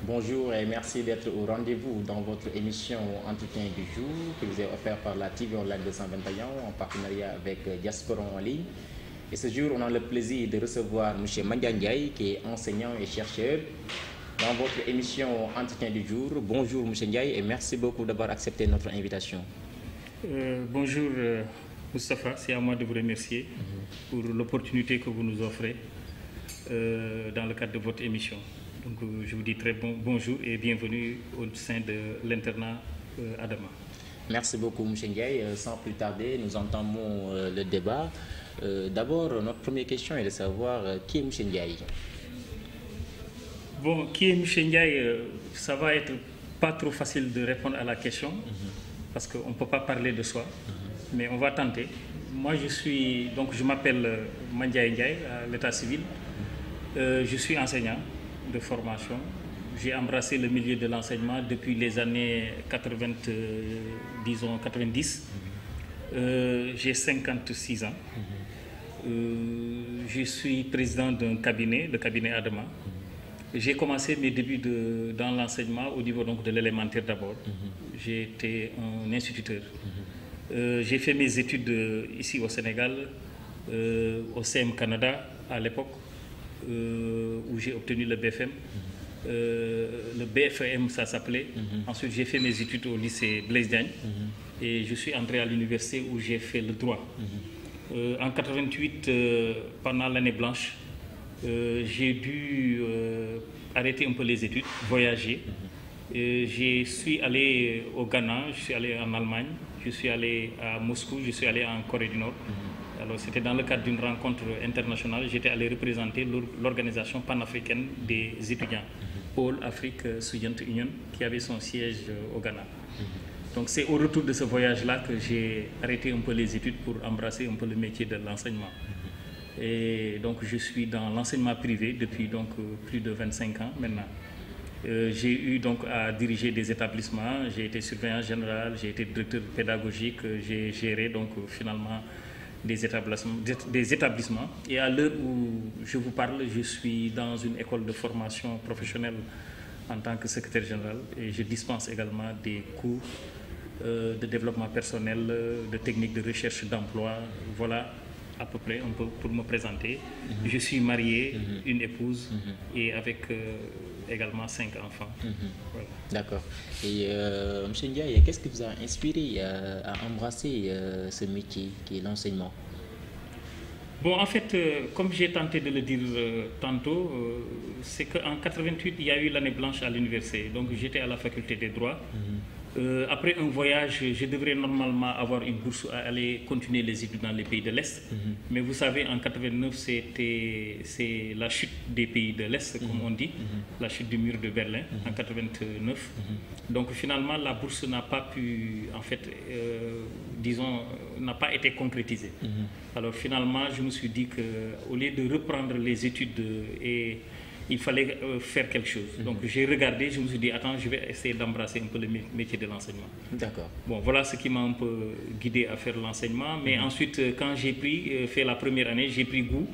Bonjour et merci d'être au rendez-vous dans votre émission Entretien du jour qui vous est offert par la TV Online 221 en partenariat avec Diaspora en ligne. Et ce jour, on a le plaisir de recevoir M. Mandiaye Ndiaye qui est enseignant et chercheur dans votre émission Entretien du jour. Bonjour M. Ndiaye et merci beaucoup d'avoir accepté notre invitation. Bonjour Moustapha, c'est à moi de vous remercier pour l'opportunité que vous nous offrez dans le cadre de votre émission. Donc je vous dis bonjour et bienvenue au sein de l'internat Adama. Merci beaucoup M. Ndiaye. Sans plus tarder, nous entamons le débat. D'abord, notre première question est de savoir qui est M. Ndiaye. Bon, qui est M. Ndiaye, ça va être pas trop facile de répondre à la question parce qu'on ne peut pas parler de soi, mais on va tenter. Moi, je m'appelle Mandiaye Ndiaye à l'état civil. Je suis enseignant de formation. J'ai embrassé le milieu de l'enseignement depuis les années 90. J'ai 56 ans. Je suis président d'un cabinet, le cabinet Adama. J'ai commencé mes débuts dans l'enseignement au niveau donc, de l'élémentaire d'abord. J'ai été un instituteur. J'ai fait mes études ici au Sénégal, au CM Canada à l'époque, où j'ai obtenu le BFM. Le BFM, ça s'appelait. Ensuite, j'ai fait mes études au lycée Blaise Diagne. Et je suis entré à l'université où j'ai fait le droit. En 88, pendant l'année blanche, j'ai dû arrêter un peu les études, voyager. Je suis allé au Ghana, je suis allé en Allemagne, je suis allé à Moscou, je suis allé en Corée du Nord. Alors c'était dans le cadre d'une rencontre internationale, j'étais allé représenter l'organisation panafricaine des étudiants, Pôle Afrique Student Union, qui avait son siège au Ghana. Donc c'est au retour de ce voyage-là que j'ai arrêté un peu les études pour embrasser un peu le métier de l'enseignement. Et donc je suis dans l'enseignement privé depuis donc plus de 25 ans maintenant. J'ai eu donc à diriger des établissements, j'ai été surveillant général, j'ai été directeur pédagogique, j'ai géré donc finalement des établissements. Et à l'heure où je vous parle, je suis dans une école de formation professionnelle en tant que secrétaire général et je dispense également des cours de développement personnel, de techniques de recherche d'emploi. Voilà à peu près un peu pour me présenter. Je suis marié, une épouse et avec également 5 enfants. Voilà. D'accord. Et M. Ndiaye, qu'est-ce qui vous a inspiré à embrasser ce métier qui est l'enseignement? Bon, en fait, comme j'ai tenté de le dire tantôt, c'est qu'en 88, il y a eu l'année blanche à l'université. Donc j'étais à la faculté des droits. Après un voyage, je devrais normalement avoir une bourse à aller continuer les études dans les pays de l'Est. Mais vous savez, en 89, c'est la chute des pays de l'Est, comme on dit, la chute du mur de Berlin en 89. Donc finalement, la bourse n'a pas pu, en fait, disons, n'a pas été concrétisée. Alors finalement, je me suis dit qu'au lieu de reprendre les études il fallait faire quelque chose. Donc j'ai regardé, je me suis dit, attends, je vais essayer d'embrasser un peu le métier de l'enseignement. D'accord. Bon, voilà ce qui m'a un peu guidé à faire l'enseignement. Mais ensuite, quand j'ai fait la première année, j'ai pris goût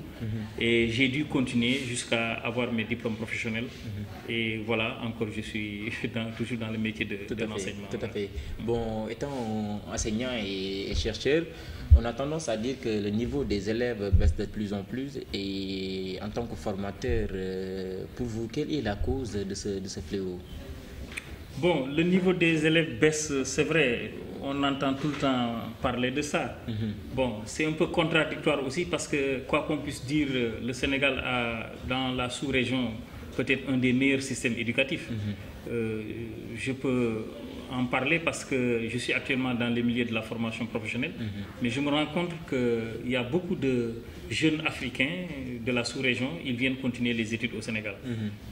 et j'ai dû continuer jusqu'à avoir mes diplômes professionnels. Et voilà, encore, je suis toujours dans le métier de l'enseignement. Tout à fait. Bon, étant enseignant et chercheur, on a tendance à dire que le niveau des élèves baisse de plus en plus. Et en tant que formateur, pour vous, quelle est la cause de ce fléau? Bon, le niveau des élèves baisse, c'est vrai, on entend tout le temps parler de ça. Bon, c'est un peu contradictoire aussi parce que, quoi qu'on puisse dire, le Sénégal a, dans la sous-région, peut-être un des meilleurs systèmes éducatifs. Je peux en parler parce que je suis actuellement dans le milieu de la formation professionnelle, mais je me rends compte qu'il y a beaucoup de jeunes Africains de la sous-région, ils viennent continuer les études au Sénégal.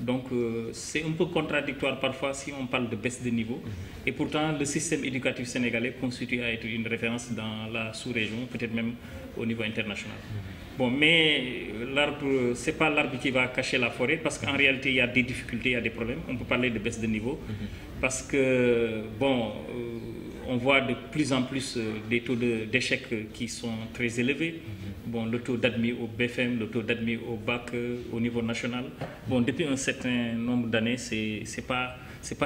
Donc c'est un peu contradictoire parfois si on parle de baisse de niveau, et pourtant le système éducatif sénégalais constitue à être une référence dans la sous-région, peut-être même au niveau international. Bon, mais l'arbre, ce n'est pas l'arbre qui va cacher la forêt, parce qu'en réalité, il y a des difficultés, il y a des problèmes. On peut parler de baisse de niveau, parce que, bon, on voit de plus en plus des taux d'échec qui sont très élevés. Bon, le taux d'admis au BFM, le taux d'admis au bac au niveau national. Bon, depuis un certain nombre d'années, c'est pas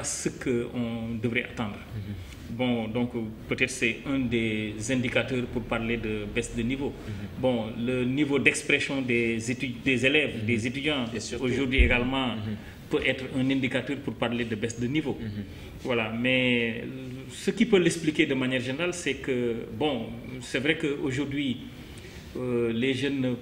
ce qu'on devrait attendre. Bon, donc peut-être c'est un des indicateurs pour parler de baisse de niveau. Bon, le niveau d'expression des élèves, des étudiants, aujourd'hui également, peut être un indicateur pour parler de baisse de niveau. Voilà, mais ce qui peut l'expliquer de manière générale, c'est que, bon, c'est vrai qu'aujourd'hui, les jeunes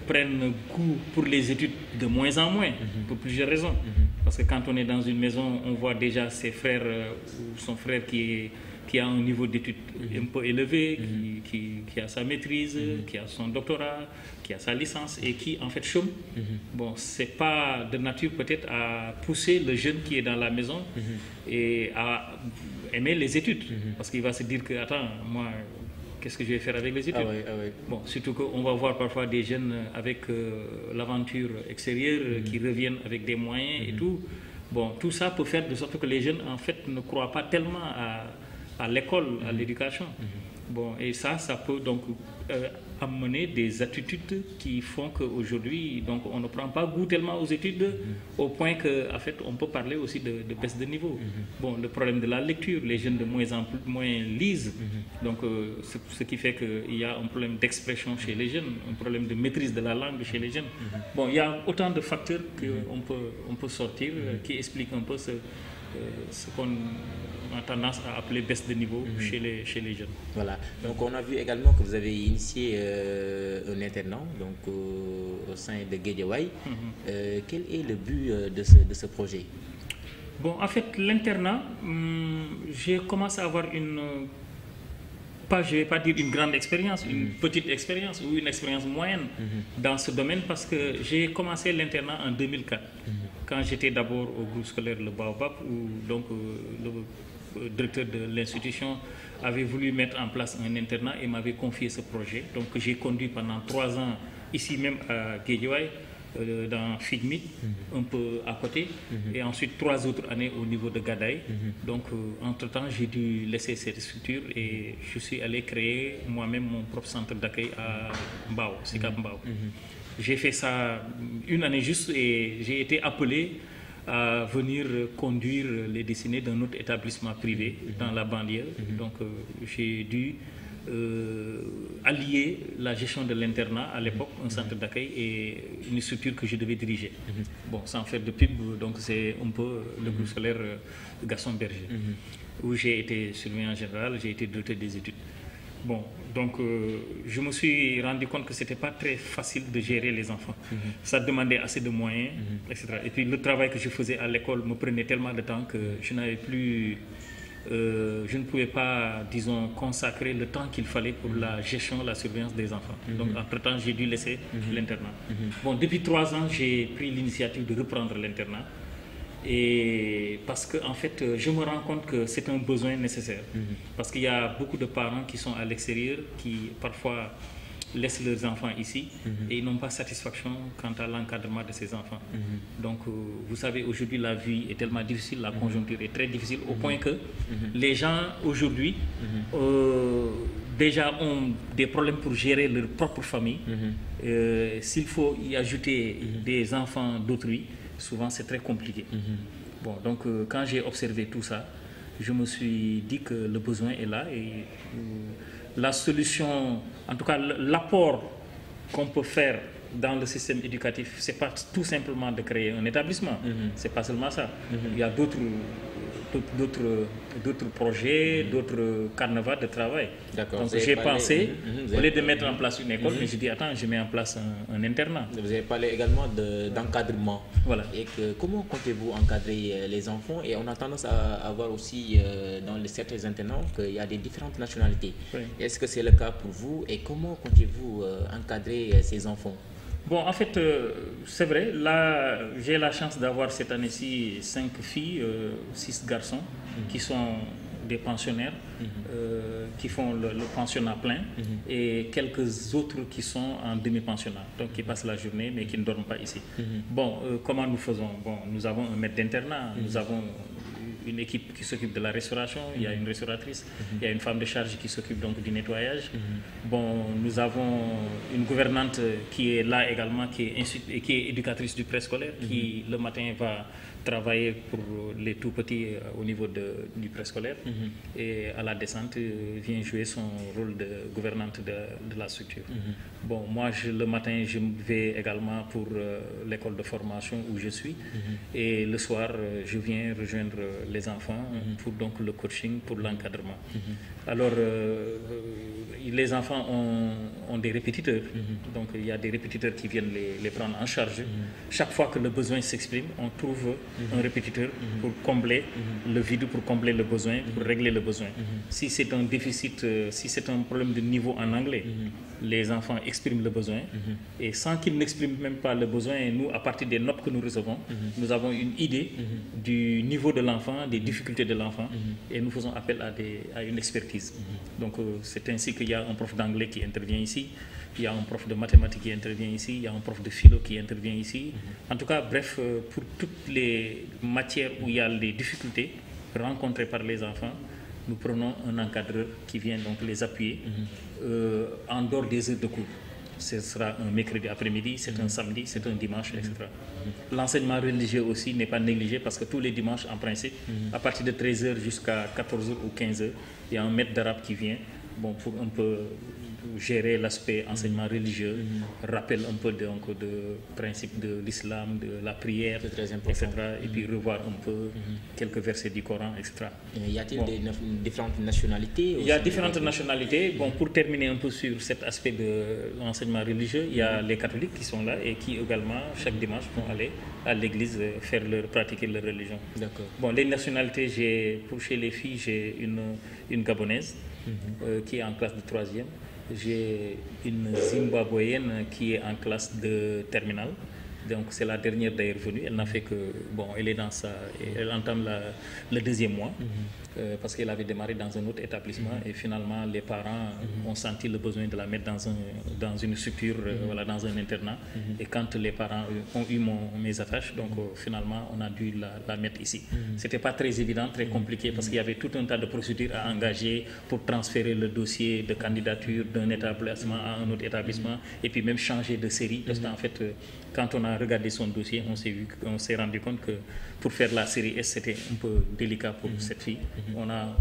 prennent goût pour les études de moins en moins, pour plusieurs raisons. Parce que quand on est dans une maison, on voit déjà ses frères ou son frère qui a un niveau d'études un peu élevé, qui a sa maîtrise, qui a son doctorat, qui a sa licence et qui en fait chôme. Bon, c'est pas de nature peut-être à pousser le jeune qui est dans la maison et à aimer les études. Parce qu'il va se dire que, attends, moi, qu'est-ce que je vais faire avec les études? Bon, surtout qu'on va voir parfois des jeunes avec l'aventure extérieure qui reviennent avec des moyens et tout. Bon, tout ça peut faire de sorte que les jeunes en fait ne croient pas tellement à l'école, à l'éducation. Bon, et ça peut donc amener des attitudes qui font qu'aujourd'hui, donc on ne prend pas goût tellement aux études au point qu'en fait on peut parler aussi de baisse de niveau. Bon, le problème de la lecture, les jeunes de moins en moins lisent, donc ce qui fait qu'il y a un problème d'expression chez les jeunes, un problème de maîtrise de la langue chez les jeunes. Bon, il y a autant de facteurs qu'on peut sortir qui expliquent un peu ce qu'on a tendance à appeler baisse de niveau chez les jeunes. Voilà, donc on a vu également que vous avez initié un internat donc, au sein de Guédiawaye. Quel est le but de ce projet? Bon, en fait, l'internat, j'ai commencé à avoir je ne vais pas dire une grande expérience, une petite expérience ou une expérience moyenne dans ce domaine parce que j'ai commencé l'internat en 2004 quand j'étais d'abord au groupe scolaire Le Baobab où donc le directeur de l'institution avait voulu mettre en place un internat et m'avait confié ce projet. Donc j'ai conduit pendant 3 ans ici même à Guédiawaye dans Figmit, un peu à côté, et ensuite 3 autres années au niveau de Gadaye. Donc, entre-temps, j'ai dû laisser cette structure et je suis allé créer moi-même mon propre centre d'accueil à Mbao, Sicap Mbao. J'ai fait ça une année juste et j'ai été appelé à venir conduire les destinées d'un autre établissement privé dans la banlieue. Donc, j'ai dû allier la gestion de l'internat à l'époque, un centre d'accueil et une structure que je devais diriger. Bon, sans faire de pub, donc c'est un peu le groupe scolaire Gaston Berger, où j'ai été surveillant général, j'ai été directeur des études. Bon, donc je me suis rendu compte que c'était pas très facile de gérer les enfants. Ça demandait assez de moyens, etc. Et puis le travail que je faisais à l'école me prenait tellement de temps que je n'avais plus... je ne pouvais pas, disons, consacrer le temps qu'il fallait pour la gestion, la surveillance des enfants. Donc, entre-temps, j'ai dû laisser l'internat. Bon, depuis 3 ans, j'ai pris l'initiative de reprendre l'internat. Et parce que, en fait, je me rends compte que c'est un besoin nécessaire. Parce qu'il y a beaucoup de parents qui sont à l'extérieur, qui parfois laissent leurs enfants ici et ils n'ont pas satisfaction quant à l'encadrement de ces enfants. Donc, vous savez, aujourd'hui, la vie est tellement difficile, la conjoncture est très difficile, au point que les gens, aujourd'hui, déjà ont des problèmes pour gérer leur propre famille. S'il faut y ajouter des enfants d'autrui, souvent c'est très compliqué. Bon, donc, quand j'ai observé tout ça, je me suis dit que le besoin est là et la solution, en tout cas l'apport qu'on peut faire dans le système éducatif, c'est pas tout simplement de créer un établissement, c'est pas seulement ça. Il y a d'autres projets, d'autres carnavals de travail. Donc j'ai pensé, au lieu de mettre en place une école, mais je dis attends, je mets en place un internat. Vous avez parlé également d'encadrement. Voilà. Et comment comptez-vous encadrer les enfants? Et on a tendance à avoir aussi dans certains internats qu'il y a des différentes nationalités. Est-ce que c'est le cas pour vous? Et comment comptez-vous encadrer ces enfants? Bon, en fait, c'est vrai, là, j'ai la chance d'avoir cette année-ci 5 filles, 6 garçons, qui sont des pensionnaires, qui font le pensionnat plein, et quelques autres qui sont en demi-pensionnat, donc qui passent la journée, mais qui ne dorment pas ici. Bon, comment nous faisons? Bon, nous avons un maître d'internat, nous avons une équipe qui s'occupe de la restauration, il y a une restauratrice, il y a une femme de charge qui s'occupe donc du nettoyage. Bon, nous avons une gouvernante qui est là également, qui est éducatrice du préscolaire, qui le matin va travailler pour les tout petits au niveau du préscolaire et à la descente vient jouer son rôle de gouvernante de la structure. Bon, moi le matin je vais également pour l'école de formation où je suis et le soir je viens rejoindre les enfants pour donc le coaching, pour l'encadrement. Alors les enfants ont des répétiteurs, donc il y a des répétiteurs qui viennent les prendre en charge. Chaque fois que le besoin s'exprime, on trouve un répétiteur pour combler le vide, pour combler le besoin, pour régler le besoin. Si c'est un déficit, si c'est un problème de niveau en anglais, les enfants expriment le besoin et sans qu'ils n'expriment même pas le besoin, nous, à partir des notes que nous recevons, nous avons une idée du niveau de l'enfant, des difficultés de l'enfant et nous faisons appel à une expertise. Donc c'est ainsi qu'il y a un prof d'anglais qui intervient ici, il y a un prof de mathématiques qui intervient ici, il y a un prof de philo qui intervient ici. En tout cas, bref, pour toutes les matières où il y a des difficultés rencontrées par les enfants, nous prenons un encadreur qui vient donc les appuyer en dehors des heures de cours. Ce sera un mercredi après-midi, c'est un samedi, c'est un dimanche, etc. L'enseignement religieux aussi n'est pas négligé parce que tous les dimanches, en principe, à partir de 13h jusqu'à 14h ou 15h, il y a un maître d'arabe qui vient pour un peu gérer l'aspect enseignement religieux, rappel un peu de principe de l'islam, de la prière, etc. Et puis revoir un peu quelques versets du Coran, etc. Y a-t-il des différentes nationalités? Il y a différentes nationalités. Bon, pour terminer un peu sur cet aspect de l'enseignement religieux, il y a les catholiques qui sont là et qui également, chaque dimanche, vont aller à l'église pratiquer leur religion. D'accord. Bon, les nationalités, pour chez les filles, j'ai une gabonaise qui est en classe de 3e. J'ai une Zimbabwéenne qui est en classe de terminale. Donc c'est la dernière d'ailleurs venue. Elle n'a fait que elle est elle entame le 2e mois parce qu'elle avait démarré dans un autre établissement et finalement les parents ont senti le besoin de la mettre dans une structure, dans un internat. Et quand les parents ont eu mes attaches, donc finalement on a dû la mettre ici. C'était pas très évident, très compliqué parce qu'il y avait tout un tas de procédures à engager pour transférer le dossier de candidature d'un établissement à un autre établissement et puis même changer de série parce qu'en fait quand on a regardé son dossier, on s'est rendu compte que pour faire la série S, c'était un peu délicat pour cette fille. On a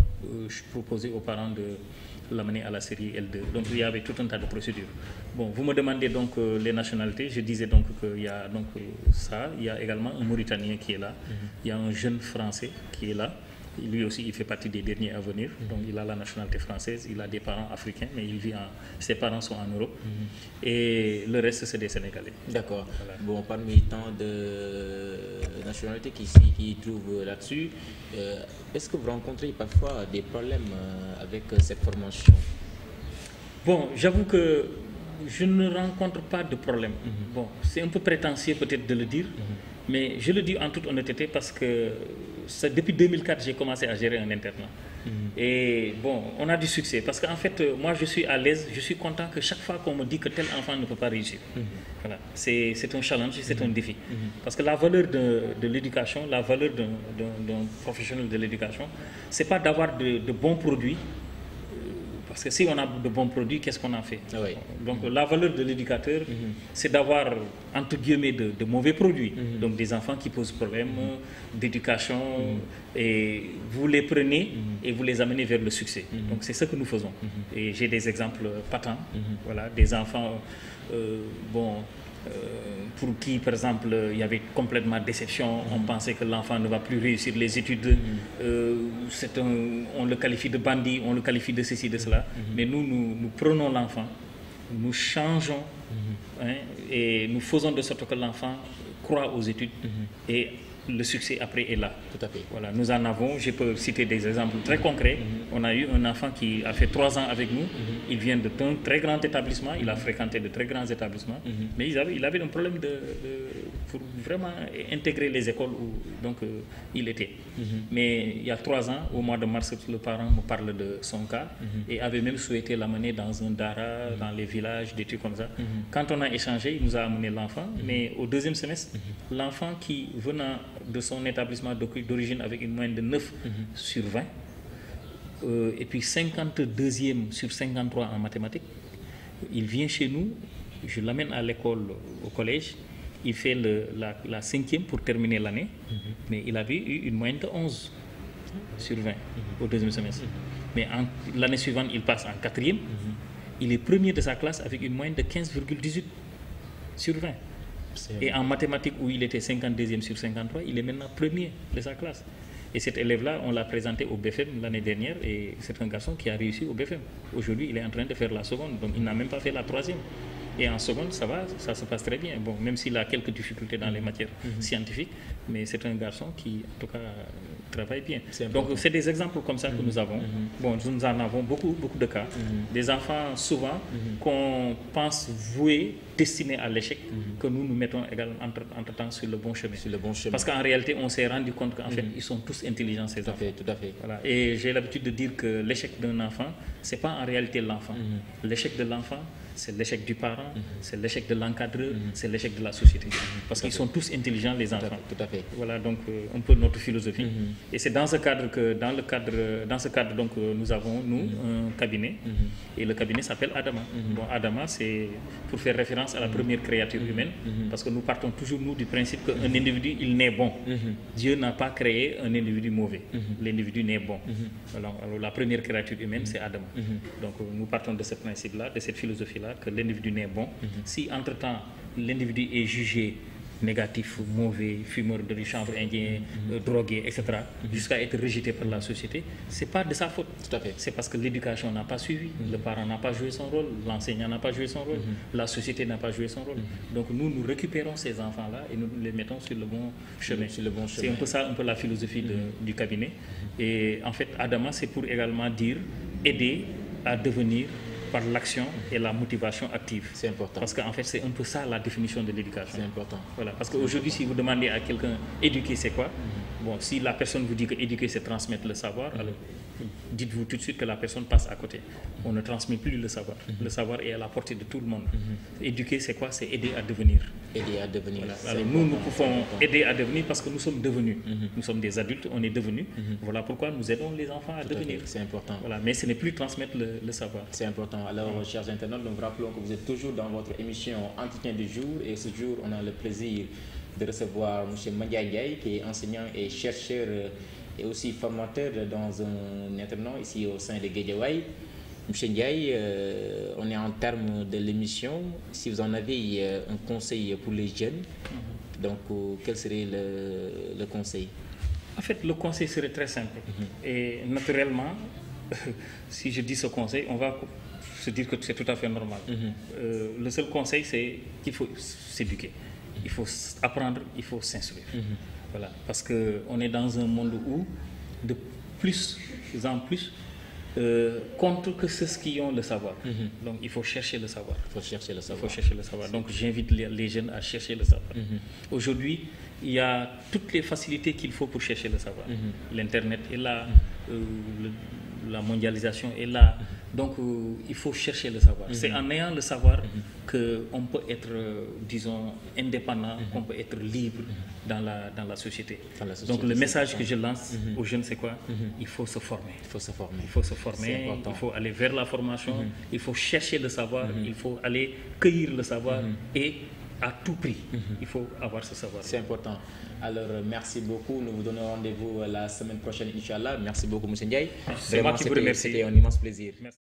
proposé aux parents de l'amener à la série L2. Donc il y avait tout un tas de procédures. Bon, vous me demandez donc les nationalités. Je disais donc qu'il y a donc ça. Il y a également un Mauritanien qui est là. Il y a un jeune Français qui est là. Lui aussi, il fait partie des derniers à venir. Donc, il a la nationalité française, il a des parents africains, mais ses parents sont en Europe. Et le reste, c'est des Sénégalais. D'accord. Voilà. Bon, parmi tant de nationalités qui trouvent là-dessus, est-ce que vous rencontrez parfois des problèmes avec cette formation? Bon, j'avoue que je ne rencontre pas de problème. Bon, c'est un peu prétentieux peut-être de le dire, mais je le dis en toute honnêteté parce que depuis 2004, j'ai commencé à gérer un internat. Et bon, on a du succès parce qu'en fait, moi je suis à l'aise, je suis content que chaque fois qu'on me dit que tel enfant ne peut pas réussir. Voilà, c'est un challenge, c'est un défi. Parce que la valeur de l'éducation, la valeur d'un professionnel de l'éducation, c'est pas d'avoir de bons produits. Parce que si on a de bons produits, qu'est-ce qu'on en fait? Donc la valeur de l'éducateur, c'est d'avoir, entre guillemets, de mauvais produits. Donc des enfants qui posent problème d'éducation, et vous les prenez et vous les amenez vers le succès. Donc c'est ce que nous faisons. Et j'ai des exemples patents, voilà, des enfants, pour qui, par exemple, il y avait complètement déception, on pensait que l'enfant ne va plus réussir les études, on le qualifie de bandit, on le qualifie de ceci, de cela, mais nous prenons l'enfant, nous changeons et nous faisons de sorte que l'enfant croit aux études et le succès après est là. Tout à fait. Voilà, nous en avons, je peux citer des exemples très concrets. On a eu un enfant qui a fait 3 ans avec nous. Il vient d'un très grand établissement, il a fréquenté de très grands établissements, mais il avait un problème pour vraiment intégrer les écoles où il était. Mais il y a 3 ans, au mois de mars, le parent me parle de son cas et avait même souhaité l'amener dans un dara, dans les villages, des trucs comme ça. Quand on a échangé, il nous a amené l'enfant, mais au 2e semestre, l'enfant qui venant de son établissement d'origine avec une moyenne de 9 sur 20. Et puis 52e sur 53 en mathématiques. Il vient chez nous, je l'amène à l'école, au collège, il fait la 5e pour terminer l'année, mais il avait eu une moyenne de 11 sur 20 au deuxième semestre. Mais l'année suivante, il passe en 4e, il est premier de sa classe avec une moyenne de 15,18 sur 20. Et en mathématiques, où il était 52e sur 53, il est maintenant premier de sa classe. Et cet élève-là, on l'a présenté au BFM l'année dernière et c'est un garçon qui a réussi au BFM. Aujourd'hui, il est en train de faire la seconde, donc il n'a même pas fait la 3e. Et en seconde, ça va, ça se passe très bien. Bon, même s'il a quelques difficultés dans les matières scientifiques, mais c'est un garçon qui, en tout cas, travaille bien. Donc, c'est des exemples comme ça que nous avons. Bon, nous en avons beaucoup de cas. Des enfants, souvent, qu'on pense voués, destinés à l'échec, que nous mettons également entre-temps sur le bon chemin. Parce qu'en réalité, on s'est rendu compte qu'en fait, ils sont tous intelligents, ces enfants. Tout à fait. Voilà. Et j'ai l'habitude de dire que l'échec d'un enfant, c'est pas en réalité l'enfant. L'échec de l'enfant, c'est l'échec du parent, c'est l'échec de l'encadreur, c'est l'échec de la société. Parce qu'ils sont tous intelligents, les enfants. Tout à fait. Voilà donc un peu notre philosophie. Et c'est dans ce cadre que, donc, nous avons, un cabinet. Et le cabinet s'appelle Adama. Bon, Adama, c'est pour faire référence à la première créature humaine. Parce que nous partons toujours, du principe qu'un individu, il naît bon. Dieu n'a pas créé un individu mauvais. L'individu naît bon. Alors, la première créature humaine, c'est Adama. Donc, nous partons de ce principe-là, de cette philosophie-là, que l'individu n'est bon. Si entre-temps l'individu est jugé négatif, mauvais, fumeur de chanvre indien, drogué, etc., jusqu'à être rejeté par la société, c'est pas de sa faute. Tout à fait. C'est parce que l'éducation n'a pas suivi, le parent n'a pas joué son rôle, l'enseignant n'a pas joué son rôle, la société n'a pas joué son rôle. Donc nous récupérons ces enfants-là et nous les mettons sur le bon chemin. C'est un peu ça, un peu la philosophie du cabinet. Et en fait, Adama, c'est pour également dire, aider à devenir par l'action et la motivation active. C'est important. Parce qu'en fait, c'est un peu ça la définition de l'éducation. C'est important. Voilà. Parce qu'aujourd'hui, si vous demandez à quelqu'un, éduquer c'est quoi? Bon, si la personne vous dit que éduquer c'est transmettre le savoir, alors dites-vous tout de suite que la personne passe à côté. On ne transmet plus le savoir. Le savoir est à la portée de tout le monde. Éduquer c'est quoi? C'est aider à devenir. Aider à devenir. Voilà. Alors nous pouvons aider à devenir parce que nous sommes devenus. Nous sommes des adultes, on est devenus. Voilà pourquoi nous aidons les enfants à devenir. C'est important. Voilà. Mais ce n'est plus transmettre le savoir. C'est important. Alors, chers internautes, nous vous rappelons que vous êtes toujours dans votre émission Entretien du jour. Et ce jour, on a le plaisir de recevoir M. Mandiaye Ndiaye, qui est enseignant et chercheur et aussi formateur dans un internat ici au sein de Guédiawaye. M. Ndiaye, on est en termes de l'émission. Si vous en avez un conseil pour les jeunes, donc quel serait le conseil? En fait, le conseil serait très simple. Et naturellement, si je dis ce conseil, on va se dire que c'est tout à fait normal. Le seul conseil, c'est qu'il faut s'éduquer. Il faut apprendre, il faut s'instruire. Voilà. Parce qu'on est dans un monde où, de plus en plus, contre que ceux qui ont le savoir. Donc il faut chercher le savoir. Il faut chercher le savoir. Il faut chercher le savoir. Donc j'invite les jeunes à chercher le savoir. Aujourd'hui, il y a toutes les facilités qu'il faut pour chercher le savoir. L'Internet est là, la mondialisation est là. Donc il faut chercher le savoir. C'est en ayant le savoir qu'on peut être, disons, indépendant, qu'on peut être libre dans la société. Donc le message que je lance aux jeunes, c'est quoi? Il faut se former. Il faut se former. Il faut se former, il faut aller vers la formation, il faut chercher le savoir, il faut aller cueillir le savoir et à tout prix, il faut avoir ce savoir. C'est important. Alors, merci beaucoup. Nous vous donnons rendez-vous la semaine prochaine, Inch'Allah. Merci beaucoup, M. Ndiaye. C'est moi qui vous remercie. C'était un immense plaisir. Merci.